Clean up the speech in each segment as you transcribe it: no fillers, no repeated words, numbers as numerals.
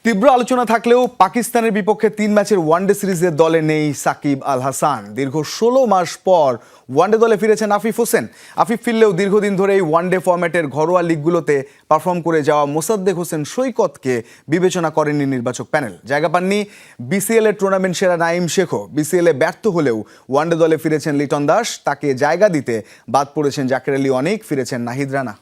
তীব্র আলোচনা থাকলেও পাকিস্তানের বিপক্ষে ৩ ম্যাচের ওয়ানডে সিরিজের দলে নেই সাকিব আল হাসান। দীর্ঘ ১৬ মাস পর ওয়ানডে দলে ফিরেছেন আফিফ হোসেন। আফিফ ফিরলেও দীর্ঘদিন ধরেই ওয়ানডে ফরম্যাটের ঘরোয়া লিগগুলোতে পারফর্ম করে যাওয়া মোসাদ্দেক হোসেন সৈকতকে বিবেচনা করেনি নির্বাচক প্যানেল। জায়গা পাননি বিসিএল এর টুর্নামেন্ট সেরা নাঈম শেখও। বিসিএল এ ব্যর্থ হলেও ওয়ানডে দলে ফিরেছেন লিটন দাস। তাকে জায়গা দিতে বাদ পড়েছেন জাকের আলী অনিক, ফিরেছেন নাহিদ রানা।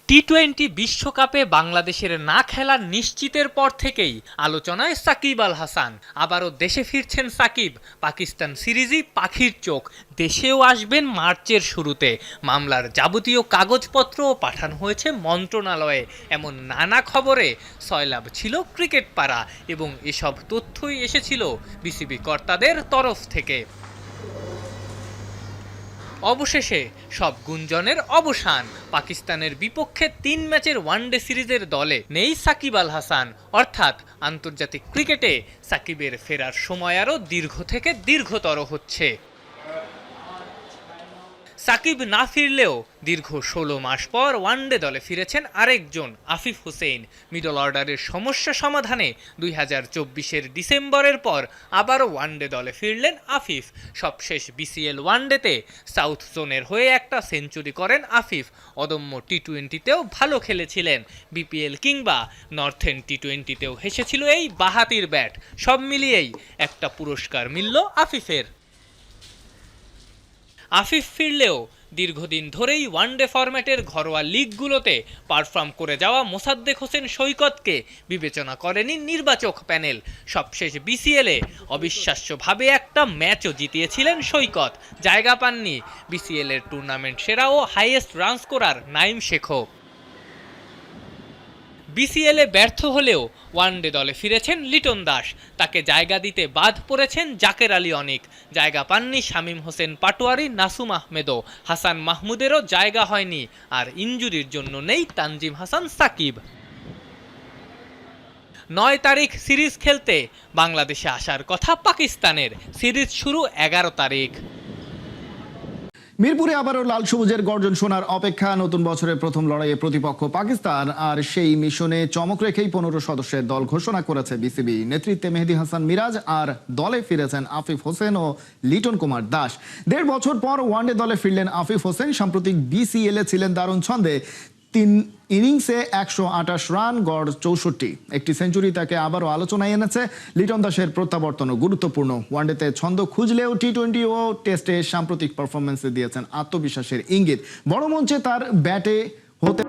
টি-20 বিশ্বকাপে বাংলাদেশের না খেলা নিশ্চিতের পর থেকেই আলোচনায় সাকিব আল হাসান। আবারও দেশে ফিরছেন সাকিব। পাকিস্তান সিরিজই পাখির চোখ। দেশেও আসবেন মার্চের শুরুতে। মামলার যাবতীয় কাগজপত্র পাঠানো হয়েছে মন্ত্রণালয়ে। এমন নানা খবরে সয়লাব ছিল ক্রিকেট পাড়া এবং এসব তথ্যই এসেছিল বিসিবি কর্তাদের তরফ থেকে। অবশেষে সব গুঞ্জনের অবসান। পাকিস্তানের বিপক্ষে ৩ ম্যাচের ওয়ানডে সিরিজের দলে নেই সাকিব আল হাসান। অর্থাৎ আন্তর্জাতিক ক্রিকেটে সাকিবের ফেরার সময় আরও দীর্ঘ থেকে দীর্ঘতর হচ্ছে। সাকিব না ফিরলেও দীর্ঘ ১৬ মাস পর ওয়ানডে দলে ফিরেছেন আরেকজন, আফিফ হোসেন। মিডল অর্ডারের সমস্যা সমাধানে ২০২৪-এর ডিসেম্বরের পর আবারও ওয়ানডে দলে ফিরলেন আফিফ। সবশেষ বিসিএল ওয়ানডেতে সাউথ জোনের হয়ে একটা সেঞ্চুরি করেন আফিফ। অদম্য টি-20তেও ভালো খেলেছিলেন। বিপিএল কিংবা নর্থেন টি-20তেও হেসেছিল এই বাহাতির ব্যাট। সব মিলিয়েই একটা পুরস্কার মিলল আফিফের। আফিফ ফিরলেও দীর্ঘদিন ধরেই ওয়ানডে ফরম্যাটের ঘরোয়া লিগগুলোতে পারফর্ম করে যাওয়া মোসাদ্দেক হোসেন সৈকতকে বিবেচনা করেনি নির্বাচক প্যানেল। সবশেষ বিসিএলে অবিশ্বাস্যভাবে একটা ম্যাচও জিতিয়েছিলেন সৈকত। জায়গা পাননি বিসিএল এর টুর্নামেন্ট সেরা ও হাইয়েস্ট রান স্কোরার নাঈম শেখও। বিসিএলে ব্যর্থ হলেও ওয়ানডে দলে ফিরেছেন লিটন দাস। তাকে জায়গা দিতে বাদ পড়েছেন জাকের আলী অনিক। জায়গা পাননি শামীম হোসেন পাটোয়ারি, নাসুম আহমেদও। হাসান মাহমুদেরও জায়গা হয়নি। আর ইনজুরির জন্য নেই তানজিম হাসান সাকিব। ৯ তারিখ সিরিজ খেলতে বাংলাদেশে আসার কথা পাকিস্তানের। সিরিজ শুরু ১১ তারিখ। মিরপুরে আবারও লাল সবুজের গর্জন শোনার অপেক্ষা। নতুন বছরের প্রথম লড়াইয়ে প্রতিপক্ষ পাকিস্তান, আর সেই মিশনে চমক রেখেই ১৫ সদস্যের দল ঘোষণা করেছে বিসিবি। নেতৃত্বে মেহেদী হাসান মিরাজ, আর দলে ফিরেছেন আফিফ হোসেন ও লিটন কুমার দাস। ১.৫ বছর পর ওয়ানডে দলে ফিরলেন আফিফ হোসেন। সাম্প্রতিক বিসিএল এ ছিলেন দারুণ ছন্দে। ৩ ইনিংসে ১২৮ রান, গড় ৬৪। একটি সেঞ্চুরি তাকে আবারও আলোচনায় এনেছে। লিটন দাসের প্রত্যাবর্তনও গুরুত্বপূর্ণ। ওয়ানডেতে ছন্দ খুঁজলেও টি-20 ও টেস্টে সাম্প্রতিক পারফরমেন্সে দিয়েছেন আত্মবিশ্বাসের ইঙ্গিত। বড় মঞ্চে তার ব্যাটে হতে